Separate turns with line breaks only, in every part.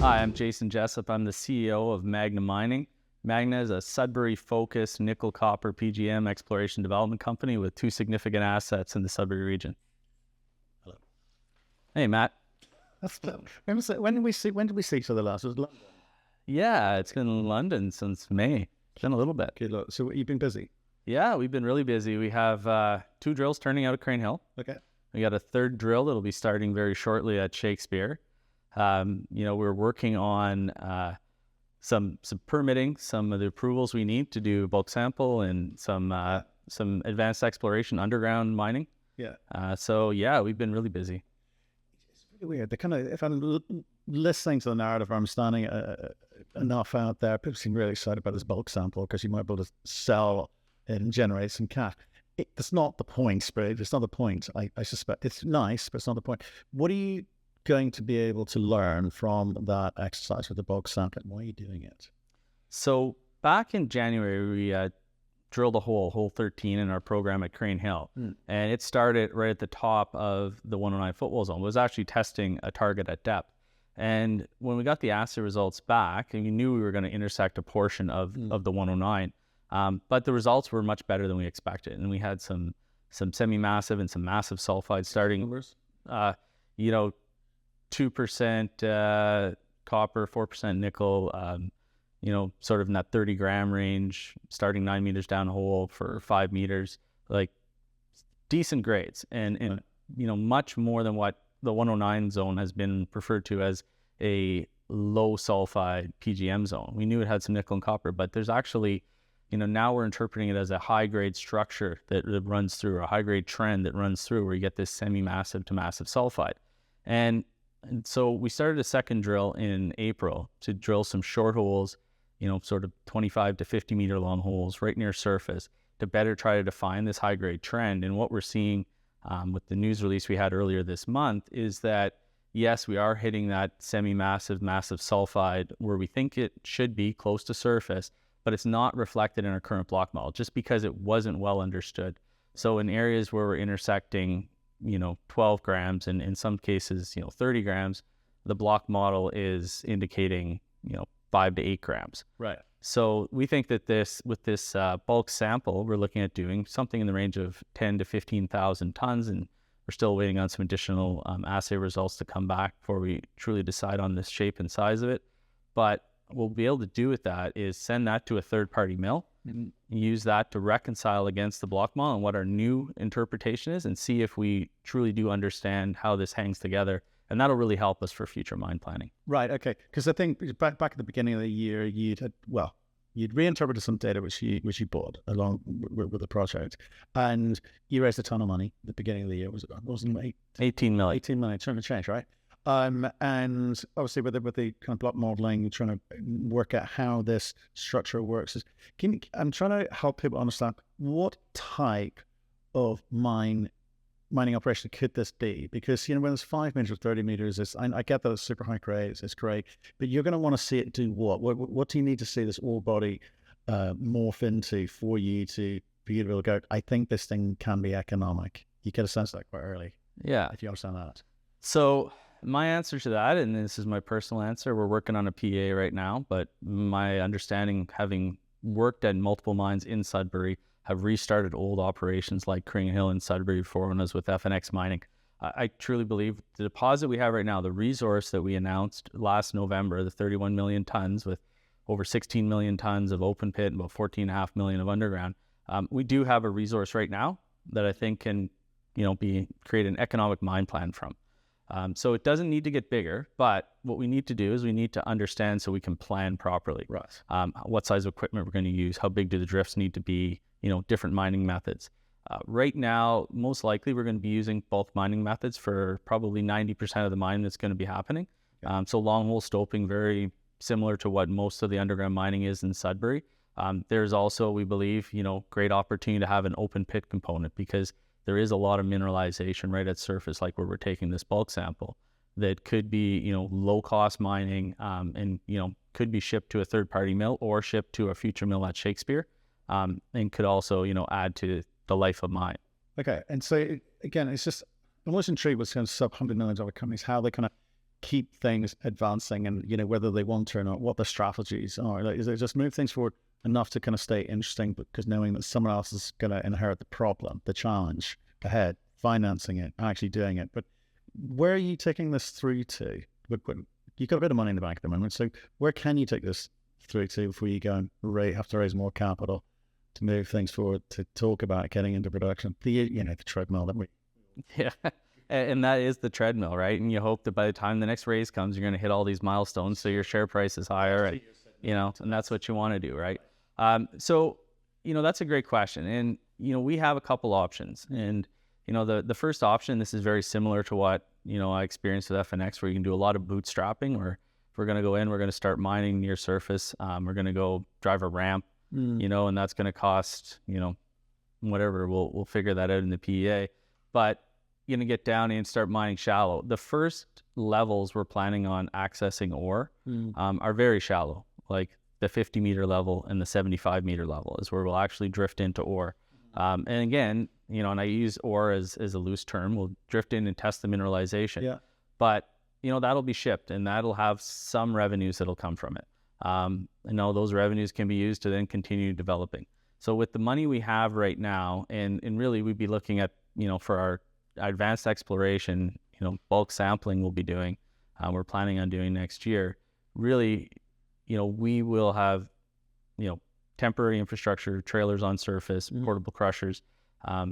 Hi, I'm Jason Jessup. I'm the CEO of Magna Mining. Magna is a Sudbury-focused nickel copper PGM exploration development company with two significant assets in the Sudbury region.
Hello.
Hey, Matt.
When did we see each other last? It was London.
Yeah, it's been in London since May. It's been a little bit.
Okay, look, so you've been busy.
Yeah, we've been really busy. We have 2 drills turning out at Crane Hill.
Okay.
We got a 3rd drill that'll be starting very shortly at Shakespeare. We're working on some permitting, some of the approvals we need to do bulk sample and some advanced exploration underground mining.
Yeah.
We've been really busy.
It's really weird. If I'm listening to the narrative, I'm standing enough out there. People seem really excited about this bulk sample because you might be able to sell it and generate some cash. That's not the point, Spade. It's not the point. I suspect it's nice, but it's not the point. What are you going to be able to learn from that exercise with the bulk sampling? Why are you doing it?
So back in January, we drilled a hole 13 in our program at Crane Hill. And it started right at the top of the 109 footwall zone. It was actually testing a target at depth. And when we got the assay results back, and we knew we were going to intersect a portion of the 109, but the results were much better than we expected. And we had some semi-massive and some massive sulfides starting, 2% copper, 4% nickel, sort of in that 30 gram range, starting 9 meters down a hole for 5 meters, like decent grades and much more than what the 109 zone has been referred to as a low sulfide PGM zone. We knew it had some nickel and copper, but there's actually, now we're interpreting it as a high grade structure that runs through, or a high grade trend that runs through, where you get this semi-massive to massive sulfide. And so we started a 2nd drill in April to drill some short holes, sort of 25 to 50 meter long holes right near surface to better try to define this high grade trend. And what we're seeing with the news release we had earlier this month is that, yes, we are hitting that semi-massive, massive sulfide where we think it should be close to surface, but it's not reflected in our current block model just because it wasn't well understood. So in areas where we're intersecting 12 grams and in some cases, 30 grams, the block model is indicating, 5 to 8 grams.
Right.
So we think that with this bulk sample, we're looking at doing something in the range of 10 to 15,000 tons. And we're still waiting on some additional assay results to come back before we truly decide on the shape and size of it. But what we'll be able to do with that is send that to a 3rd-party mill, use that to reconcile against the block model and what our new interpretation is, and see if we truly do understand how this hangs together. And that'll really help us for future mine planning. Right.
Okay. Because I think back at the beginning of the year, you'd reinterpreted some data which you bought along with the project, and you raised a ton of money at the beginning of the year. Wasn't it
18 million? 18
million, trying to change, right? And obviously with the kind of block modeling, trying to work out how this structure works. I'm trying to help people understand what type of mining operation could this be? Because, when it's 5 meters or 30 meters, I get that it's super high grade, it's great, but you're going to want to see it do what? What do you need to see this ore body morph into for you to be able to go, I think this thing can be economic? You get a sense of that quite early.
Yeah.
If you understand that.
So my answer to that, and this is my personal answer, we're working on a PEA right now, but my understanding, having worked at multiple mines in Sudbury, have restarted old operations like Crane Hill and Sudbury before when I was with FNX Mining. I truly believe the deposit we have right now, the resource that we announced last November, the 31 million tons with over 16 million tons of open pit and about 14.5 million of underground, we do have a resource right now that I think can, create an economic mine plan from. So it doesn't need to get bigger, but what we need to do is we need to understand so we can plan properly.
Right.
What size of equipment we're going to use, how big do the drifts need to be, different mining methods. Right now, most likely we're going to be using bulk mining methods for probably 90% of the mining that's going to be happening. Okay. So long hole stoping, very similar to what most of the underground mining is in Sudbury. There's also, we believe, great opportunity to have an open pit component because there is a lot of mineralization right at surface, like where we're taking this bulk sample, that could be, low cost mining, and, could be shipped to a 3rd-party mill or shipped to a future mill at Shakespeare, and could also, add to the life of mine.
Okay. And so again, it's just, I'm always intrigued with kind of sub $100 million companies, how they kind of keep things advancing, and whether they want to or not, what the strategies are? Like, is it just move things forward enough to kind of stay interesting, because knowing that someone else is going to inherit the problem, the challenge ahead, financing it, actually doing it? But where are you taking this through to? You've got a bit of money in the bank at the moment, so where can you take this through to before you go and have to raise more capital to move things forward, to talk about getting into production? The treadmill that we...
Yeah. And that is the treadmill, right? And you hope that by the time the next raise comes, you're going to hit all these milestones, so your share price is higher, and and that's what you want to do, right? So that's a great question, and we have a couple options, and the first option, this is very similar to what I experienced with FNX, where you can do a lot of bootstrapping, or if we're going to go in, we're going to start mining near surface. We're going to go drive a ramp, and that's going to cost whatever. We'll figure that out in the PEA, but you're going to get down and start mining shallow. The first levels we're planning on accessing ore are very shallow, like the 50-meter level and the 75-meter level is where we'll actually drift into ore. And again, and I use ore as a loose term, we'll drift in and test the mineralization.
Yeah.
But, that'll be shipped, and that'll have some revenues that'll come from it. And those revenues can be used to then continue developing. So with the money we have right now, and really we'd be looking at, for our advanced exploration, bulk sampling we'll be doing, we're planning on doing next year. Really, we will have, temporary infrastructure, trailers on surface, portable crushers.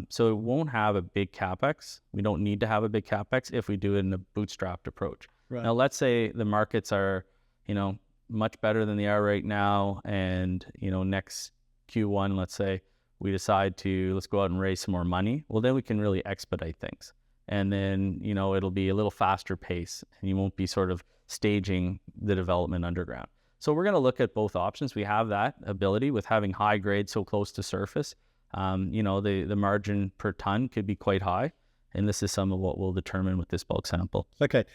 So it won't have a big CapEx. We don't need to have a big CapEx if we do it in a bootstrapped approach.
Right.
Now, let's say the markets are, much better than they are right now, and, next Q1, let's say, we decide let's go out and raise some more money. Well, then we can really expedite things. And then, it'll be a little faster pace, and you won't be sort of staging the development underground. So we're going to look at both options. We have that ability with having high grade so close to surface. The margin per ton could be quite high. And this is some of what we'll determine with this bulk sample.
Okay.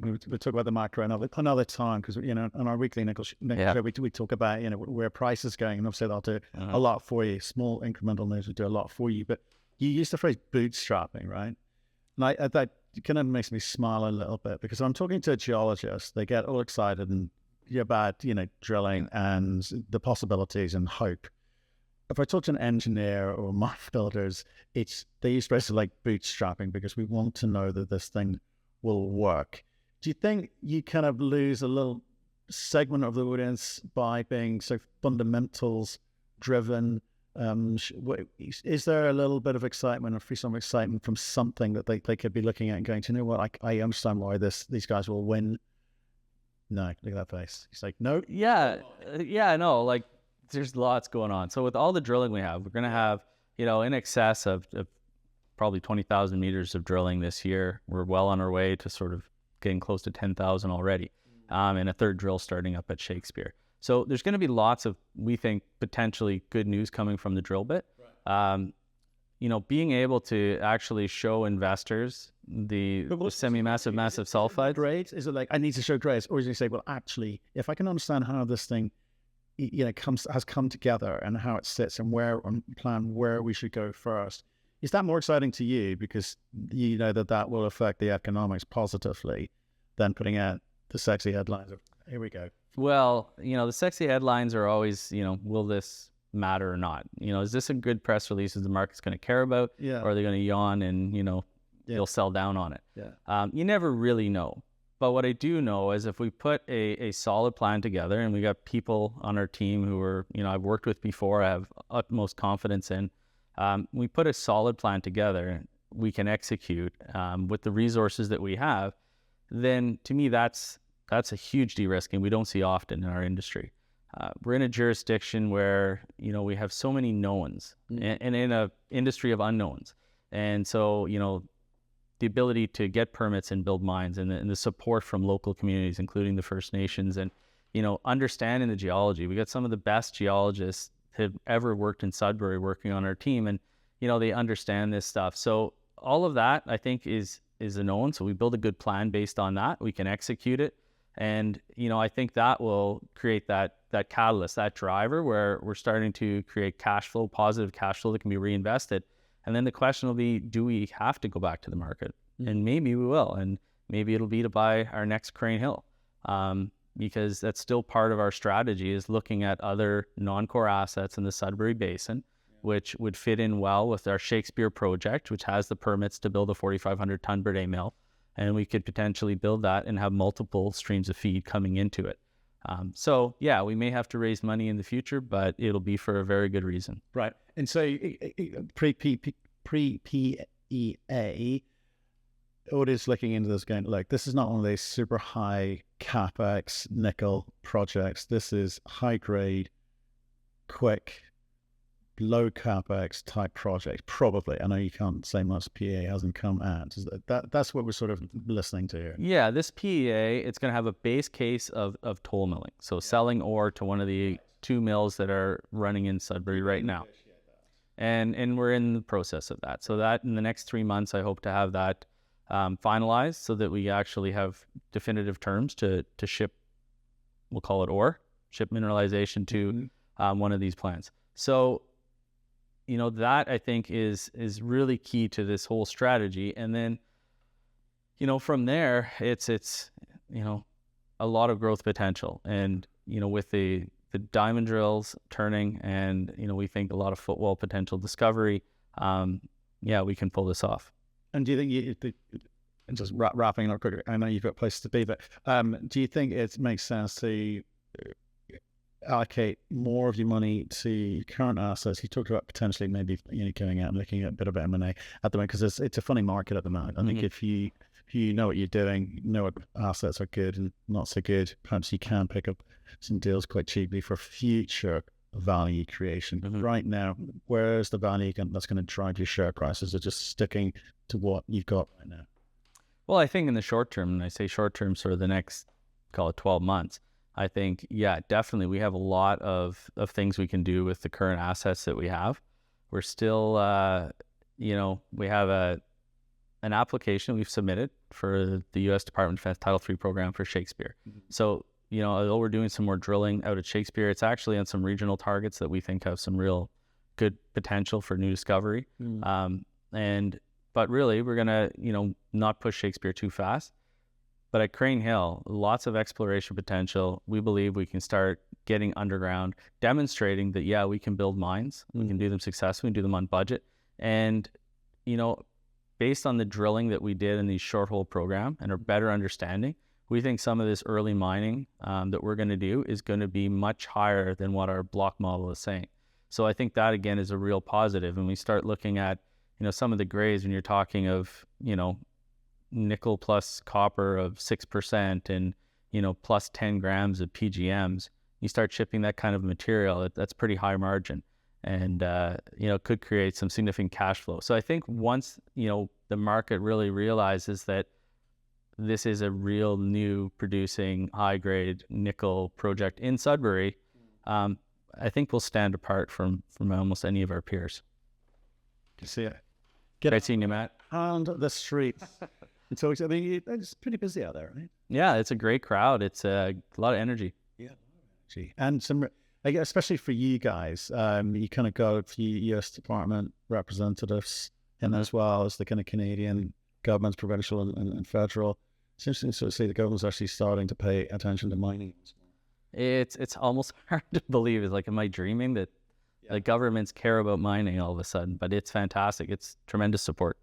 We'll talk about the macro another time, because on our weekly nickel show, we talk about where price is going, and obviously that'll do a lot for you. Small incremental moves will do a lot for you. But you used the phrase bootstrapping, right? And that kind of makes me smile a little bit, because I'm talking to a geologist. They get all excited and about drilling and the possibilities and hope. If I talk to an engineer or mine builders, they use phrases like bootstrapping, because we want to know that this thing will work. Do you think you kind of lose a little segment of the audience by being so fundamentals driven? Is there a little bit of excitement, or some excitement from something that they could be looking at and going, you know what, I understand why these guys will win? No, look at that face. He's like, no.
Yeah, no, like there's lots going on. So with all the drilling we have, we're going to have, in excess of probably 20,000 meters of drilling this year. We're well on our way to sort of getting close to 10,000 already, and a third drill starting up at Shakespeare. So there's going to be lots of, we think, potentially good news coming from the drill bit. Right. Being able to actually show investors the semi-massive, massive sulfide
grades. Is it like, I need to show grades, or is you say, well, actually, if I can understand how this thing, has come together and how it sits and plan where we should go first? Is that more exciting to you, because that will affect the economics positively than putting out the sexy headlines of, here we go?
Well, the sexy headlines are always, will this matter or not? Is this a good press release? Is the market's going to care about?
Yeah.
Or are they going to yawn and, they'll sell down on it?
Yeah.
You never really know. But what I do know is if we put a solid plan together, and we got people on our team who are, I've worked with before, I have utmost confidence in, we put a solid plan together, we can execute with the resources that we have, then to me, that's a huge de-risking we don't see often in our industry. We're in a jurisdiction where, we have so many knowns and in an industry of unknowns. And so, the ability to get permits and build mines, and the support from local communities, including the First Nations, and, understanding the geology. We got some of the best geologists have ever worked in Sudbury working on our team, and, they understand this stuff. So all of that, I think, is a known. So we build a good plan based on that. We can execute it. And, I think that will create that catalyst, that driver, where we're starting to create cash flow, positive cash flow that can be reinvested. And then the question will be, do we have to go back to the market? And maybe we will. And, maybe it'll be to buy our next Crane Hill, because that's still part of our strategy, is looking at other non-core assets in the Sudbury Basin, which would fit in well with our Shakespeare project, which has the permits to build a 4,500 ton per day mill. And we could potentially build that and have multiple streams of feed coming into it. So yeah, we may have to raise money in the future, but it'll be for a very good reason.
Right. And so pre-PEA, Oda is looking into this going, look, this is not one of these super high capex nickel projects. This is high grade, quick, low capex type project. Probably. I know you can't say much PEA hasn't come at. That's what we're sort of listening to here.
Yeah, this PEA, it's going to have a base case of toll milling. So selling ore to one of the 2 mills that are running in Sudbury right now. And we're in the process of that. So that in the next 3 months, I hope to have that finalized so that we actually have definitive terms to ship, we'll call it ore, ship mineralization to one of these plants. So, you know, that I think is really key to this whole strategy. And then, you know, from there, it's you know, a lot of growth potential. And, you know, with the diamond drills turning and, you know, we think a lot of footwall potential discovery, yeah, we can pull this off.
And do you think and just wrapping up quickly, I know you've got places to be, but do you think it makes sense to allocate more of your money to current assets? You talked about potentially maybe, you know, going out and looking at a bit of M&A at the moment, because it's a funny market at the moment. I think if you know what you're doing, know what assets are good and not so good, perhaps you can pick up some deals quite cheaply for future value creation. Right now, where's the value that's going to drive your share prices? Are just sticking to what you've got right now?
Well, I think in the short term, and I say short term, sort of the next, call it 12 months, I think, yeah, definitely we have a lot of things we can do with the current assets that we have. We're still, you know, we have an application we've submitted for the U.S. Department of Defense Title III program for Shakespeare. So, you know, although we're doing some more drilling out at Shakespeare, it's actually on some regional targets that we think have some real good potential for new discovery. But really, we're going to, you know, not push Shakespeare too fast. But at Crane Hill, lots of exploration potential. We believe we can start getting underground, demonstrating that, yeah, we can build mines. We can do them successfully, do them on budget. And, you know, based on the drilling that we did in the short hole program and our better understanding, we think some of this early mining that we're going to do is going to be much higher than what our block model is saying. So I think that, again, is a real positive. And we start looking at, you know, some of the grades when you're talking of, you know, nickel plus copper of 6% and, you know, plus 10 grams of PGMs, you start shipping that kind of material, that's pretty high margin and, you know, could create some significant cash flow. So I think once, you know, the market really realizes that this is a real new producing high grade nickel project in Sudbury, I think we'll stand apart from almost any of our peers.
You see it.
Great seeing you, Matt.
On the streets. So, I mean, it's pretty busy out there, right?
Yeah, it's a great crowd. It's a lot of energy.
Yeah, and some, especially for you guys, you kind of got a few U.S. Department representatives in as well as the kind of Canadian governments, provincial and federal. It's interesting to sort of see the government's actually starting to pay attention to mining.
It's almost hard to believe. It's like, am I dreaming that the governments care about mining all of a sudden? But it's fantastic. It's tremendous support.